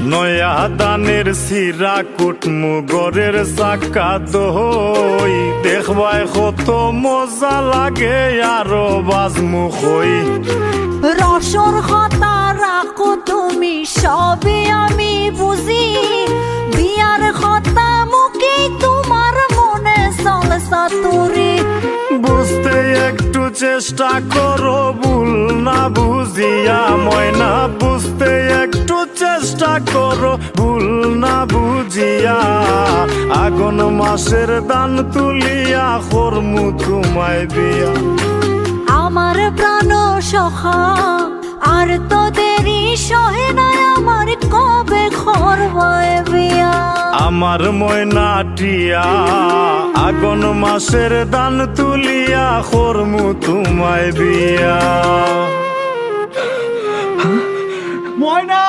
নয়া দানের সিরা কুটমু গরের চাকা দই দেখবাই কত মজা লাগে আরো বাজমু কই রসর কথা রাখো তুমি সবই আমি বুঝি বিয়ার কথা মুখে তোমার মনে চলসা তুরি বুঝতে একটু চেষ্টা করো ভুল না বুঝিয়া ময়না বুঝতে একটু চেষ্টা করো ভুল না বুঝিয়া আগুন মাসের দান তুলিয়া করমু তোমায় বিয়া আমার প্রাণ সখা আর তো দেরি সহে না আমার কবে খরবায় বিয়া আমার ময়নাটিয়া আগুন মাসের দান তুলিয়া করমু তোমায় বিয়া ময়না